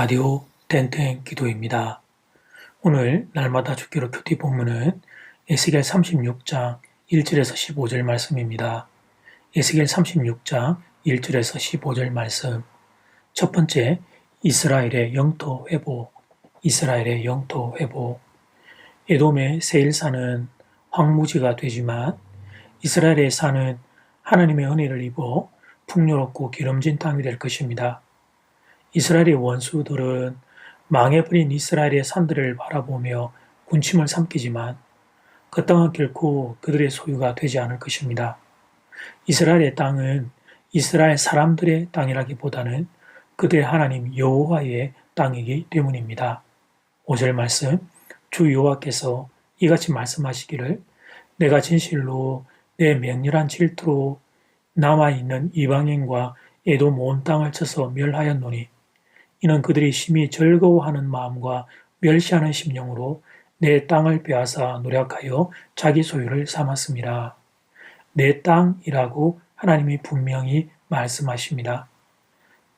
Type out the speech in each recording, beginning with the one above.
라디오 땡땡 기도입니다. 오늘 날마다 주기로 큐티 본문은 에스겔 36장 1절에서 15절 말씀입니다. 에스겔 36장 1절에서 15절 말씀. 첫 번째, 이스라엘의 영토 회복. 이스라엘의 영토 회복. 에돔의 세일산은 황무지가 되지만 이스라엘의 산은 하나님의 은혜를 입어 풍요롭고 기름진 땅이 될 것입니다. 이스라엘의 원수들은 망해버린 이스라엘의 산들을 바라보며 군침을 삼키지만 그 땅은 결코 그들의 소유가 되지 않을 것입니다. 이스라엘의 땅은 이스라엘 사람들의 땅이라기보다는 그들의 하나님 여호와의 땅이기 때문입니다. 5절 말씀, 주 여호와께서 이같이 말씀하시기를 내가 진실로 내 맹렬한 질투로 남아있는 이방인과 에돔 온 땅을 쳐서 멸하였노니 이는 그들이 심히 즐거워하는 마음과 멸시하는 심령으로 내 땅을 빼앗아 노력하여 자기 소유를 삼았습니다. 내 땅이라고 하나님이 분명히 말씀하십니다.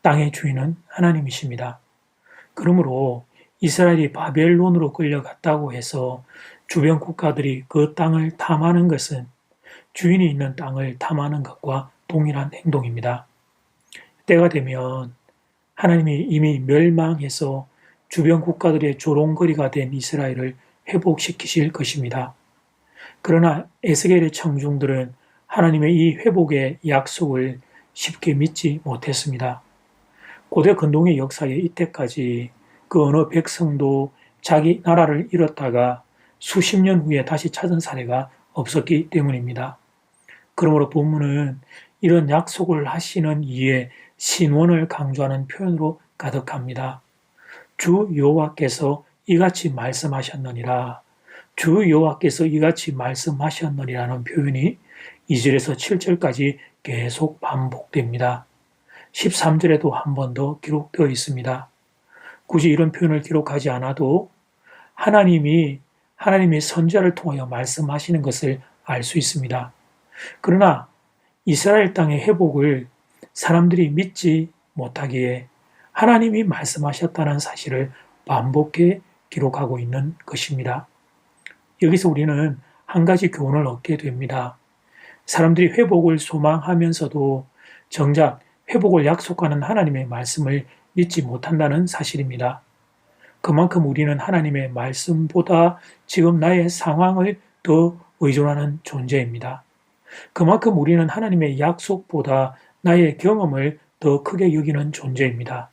땅의 주인은 하나님이십니다. 그러므로 이스라엘이 바벨론으로 끌려갔다고 해서 주변 국가들이 그 땅을 탐하는 것은 주인이 있는 땅을 탐하는 것과 동일한 행동입니다. 때가 되면 하나님이 이미 멸망해서 주변 국가들의 조롱거리가 된 이스라엘을 회복시키실 것입니다. 그러나 에스겔의 청중들은 하나님의 이 회복의 약속을 쉽게 믿지 못했습니다. 고대 근동의 역사에 이때까지 그 어느 백성도 자기 나라를 잃었다가 수십 년 후에 다시 찾은 사례가 없었기 때문입니다. 그러므로 본문은 이런 약속을 하시는 이에 신원을 강조하는 표현으로 가득합니다. 주 여호와께서 이같이 말씀하셨느니라. 주 여호와께서 이같이 말씀하셨느니라는 표현이 2절에서 7절까지 계속 반복됩니다. 13절에도 한 번 더 기록되어 있습니다. 굳이 이런 표현을 기록하지 않아도 하나님이 하나님의 선지자를 통하여 말씀하시는 것을 알 수 있습니다. 그러나 이스라엘 땅의 회복을 사람들이 믿지 못하기에 하나님이 말씀하셨다는 사실을 반복해 기록하고 있는 것입니다. 여기서 우리는 한 가지 교훈을 얻게 됩니다. 사람들이 회복을 소망하면서도 정작 회복을 약속하는 하나님의 말씀을 믿지 못한다는 사실입니다. 그만큼 우리는 하나님의 말씀보다 지금 나의 상황을 더 의존하는 존재입니다. 그만큼 우리는 하나님의 약속보다 나의 경험을 더 크게 여기는 존재입니다.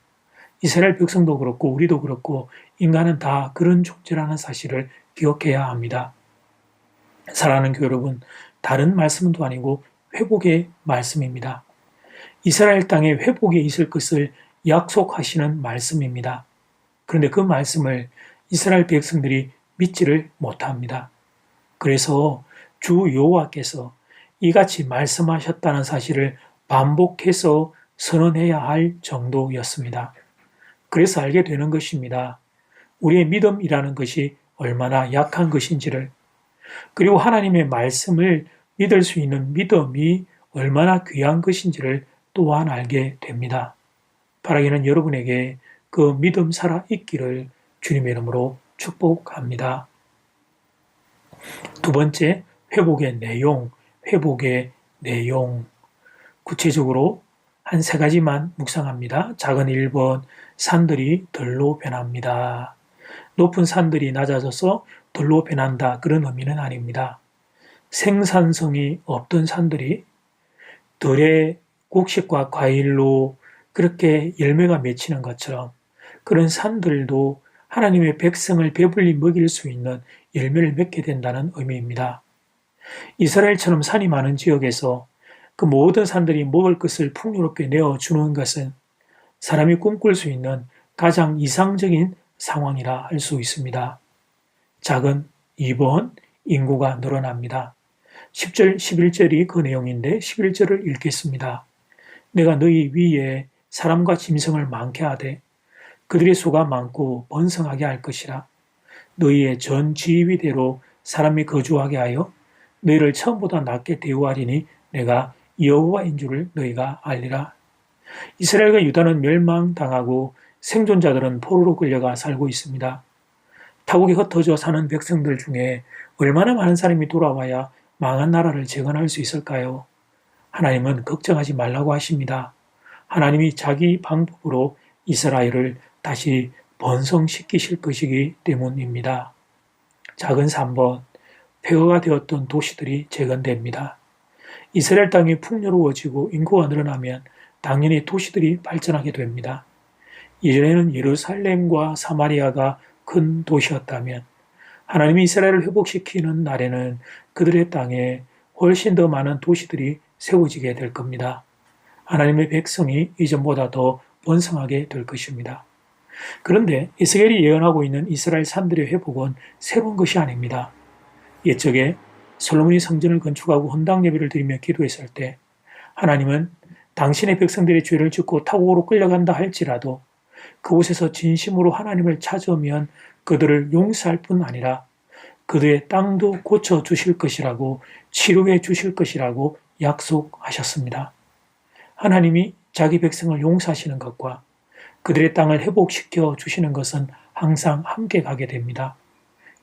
이스라엘 백성도 그렇고 우리도 그렇고 인간은 다 그런 존재라는 사실을 기억해야 합니다. 사랑하는 교회 여러분, 다른 말씀도 아니고 회복의 말씀입니다. 이스라엘 땅에 회복이 있을 것을 약속하시는 말씀입니다. 그런데 그 말씀을 이스라엘 백성들이 믿지를 못합니다. 그래서 주 여호와께서 이같이 말씀하셨다는 사실을 반복해서 선언해야 할 정도였습니다. 그래서 알게 되는 것입니다. 우리의 믿음이라는 것이 얼마나 약한 것인지를, 그리고 하나님의 말씀을 믿을 수 있는 믿음이 얼마나 귀한 것인지를 또한 알게 됩니다. 바라기는 여러분에게 그 믿음 살아 있기를 주님의 이름으로 축복합니다. 두 번째, 회복의 내용. 구체적으로 한 세 가지만 묵상합니다. 작은 1번, 산들이 들로 변합니다. 높은 산들이 낮아져서 들로 변한다, 그런 의미는 아닙니다. 생산성이 없던 산들이 들의 곡식과 과일로 그렇게 열매가 맺히는 것처럼 그런 산들도 하나님의 백성을 배불리 먹일 수 있는 열매를 맺게 된다는 의미입니다. 이스라엘처럼 산이 많은 지역에서 그 모든 산들이 먹을 것을 풍요롭게 내어주는 것은 사람이 꿈꿀 수 있는 가장 이상적인 상황이라 할 수 있습니다. 작은 2번, 인구가 늘어납니다. 10절, 11절이 그 내용인데 11절을 읽겠습니다. 내가 너희 위에 사람과 짐승을 많게 하되 그들의 수가 많고 번성하게 할 것이라. 너희의 전 지위대로 사람이 거주하게 하여 너희를 처음보다 낮게 대우하리니 내가 여호와인 줄을 너희가 알리라. 이스라엘과 유다는 멸망당하고 생존자들은 포로로 끌려가 살고 있습니다. 타국에 흩어져 사는 백성들 중에 얼마나 많은 사람이 돌아와야 망한 나라를 재건할 수 있을까요? 하나님은 걱정하지 말라고 하십니다. 하나님이 자기 방법으로 이스라엘을 다시 번성시키실 것이기 때문입니다. 작은 3번, 폐허가 되었던 도시들이 재건됩니다. 이스라엘 땅이 풍요로워지고 인구가 늘어나면 당연히 도시들이 발전하게 됩니다. 이전에는 예루살렘과 사마리아가 큰 도시였다면 하나님이 이스라엘을 회복시키는 날에는 그들의 땅에 훨씬 더 많은 도시들이 세워지게 될 겁니다. 하나님의 백성이 이전보다 더 번성하게 될 것입니다. 그런데 에스겔이 예언하고 있는 이스라엘 산들의 회복은 새로운 것이 아닙니다. 옛적에 솔로몬이 성전을 건축하고 헌당 예배를 드리며 기도했을 때 하나님은 당신의 백성들의 죄를 짓고 타국으로 끌려간다 할지라도 그곳에서 진심으로 하나님을 찾으면 그들을 용서할 뿐 아니라 그들의 땅도 고쳐주실 것이라고 치료해 주실 것이라고 약속하셨습니다. 하나님이 자기 백성을 용서하시는 것과 그들의 땅을 회복시켜 주시는 것은 항상 함께 가게 됩니다.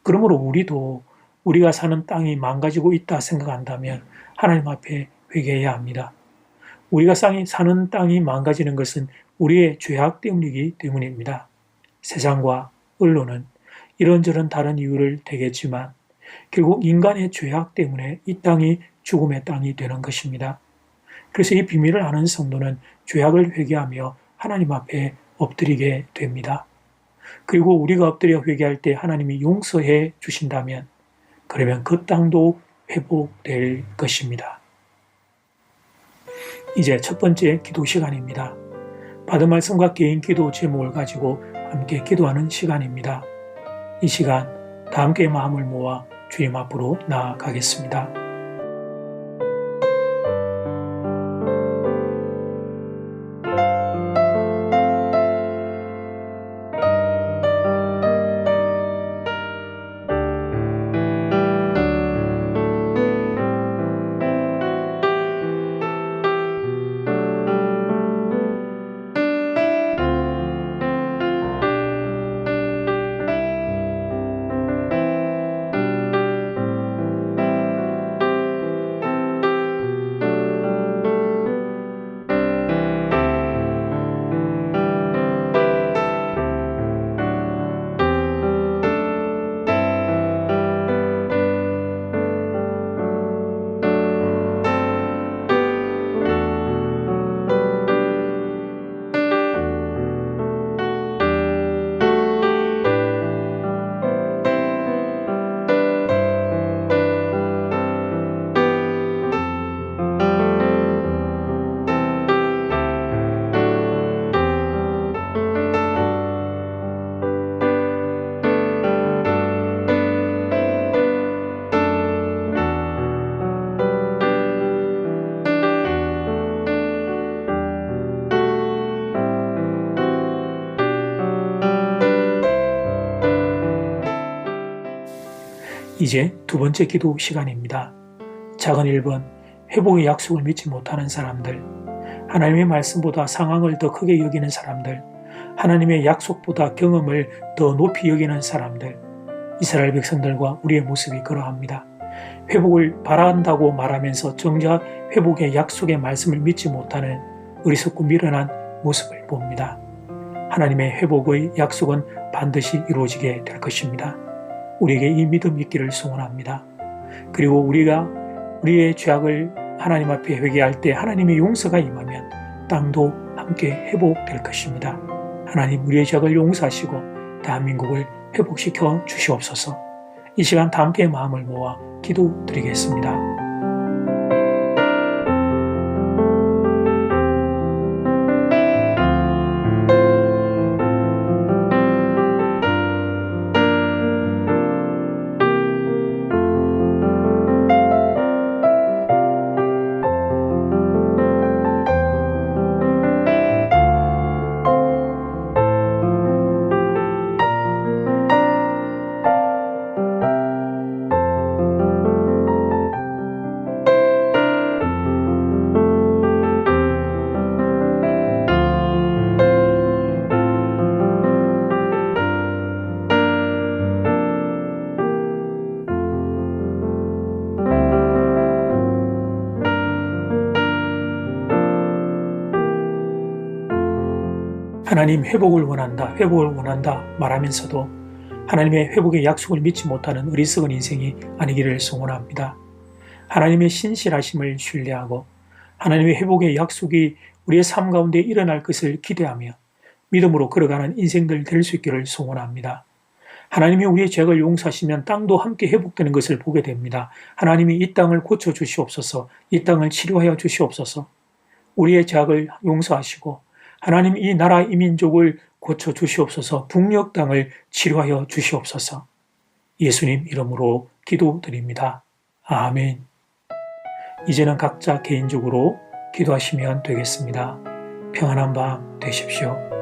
그러므로 우리도 우리가 사는 땅이 망가지고 있다 생각한다면 하나님 앞에 회개해야 합니다. 우리가 사는 땅이 망가지는 것은 우리의 죄악 때문이기 때문입니다. 세상과 언론은 이런저런 다른 이유를 대겠지만 결국 인간의 죄악 때문에 이 땅이 죽음의 땅이 되는 것입니다. 그래서 이 비밀을 아는 성도는 죄악을 회개하며 하나님 앞에 엎드리게 됩니다. 그리고 우리가 엎드려 회개할 때 하나님이 용서해 주신다면 그러면 그 땅도 회복될 것입니다. 이제 첫 번째 기도 시간입니다. 받은 말씀과 개인 기도 제목을 가지고 함께 기도하는 시간입니다. 이 시간 다 함께 마음을 모아 주님 앞으로 나아가겠습니다. 이제 두 번째 기도 시간입니다. 작은 1번, 회복의 약속을 믿지 못하는 사람들, 하나님의 말씀보다 상황을 더 크게 여기는 사람들, 하나님의 약속보다 경험을 더 높이 여기는 사람들, 이스라엘 백성들과 우리의 모습이 그러합니다. 회복을 바란다고 말하면서 정작 회복의 약속의 말씀을 믿지 못하는 어리석고 미련한 모습을 봅니다. 하나님의 회복의 약속은 반드시 이루어지게 될 것입니다. 우리에게 이 믿음 있기를 소원합니다. 그리고 우리가 우리의 죄악을 하나님 앞에 회개할 때 하나님의 용서가 임하면 땅도 함께 회복될 것입니다. 하나님 우리의 죄악을 용서하시고 대한민국을 회복시켜 주시옵소서. 이 시간 다 함께 마음을 모아 기도드리겠습니다. 하나님 회복을 원한다, 회복을 원한다 말하면서도 하나님의 회복의 약속을 믿지 못하는 어리석은 인생이 아니기를 소원합니다. 하나님의 신실하심을 신뢰하고 하나님의 회복의 약속이 우리의 삶 가운데 일어날 것을 기대하며 믿음으로 걸어가는 인생들 될 수 있기를 소원합니다. 하나님이 우리의 죄를 용서하시면 땅도 함께 회복되는 것을 보게 됩니다. 하나님이 이 땅을 고쳐 주시옵소서, 이 땅을 치료하여 주시옵소서, 우리의 죄악을 용서하시고 하나님 이 나라 이 민족을 고쳐 주시옵소서, 북녘 땅을 치료하여 주시옵소서. 예수님 이름으로 기도드립니다. 아멘. 이제는 각자 개인적으로 기도하시면 되겠습니다. 평안한 밤 되십시오.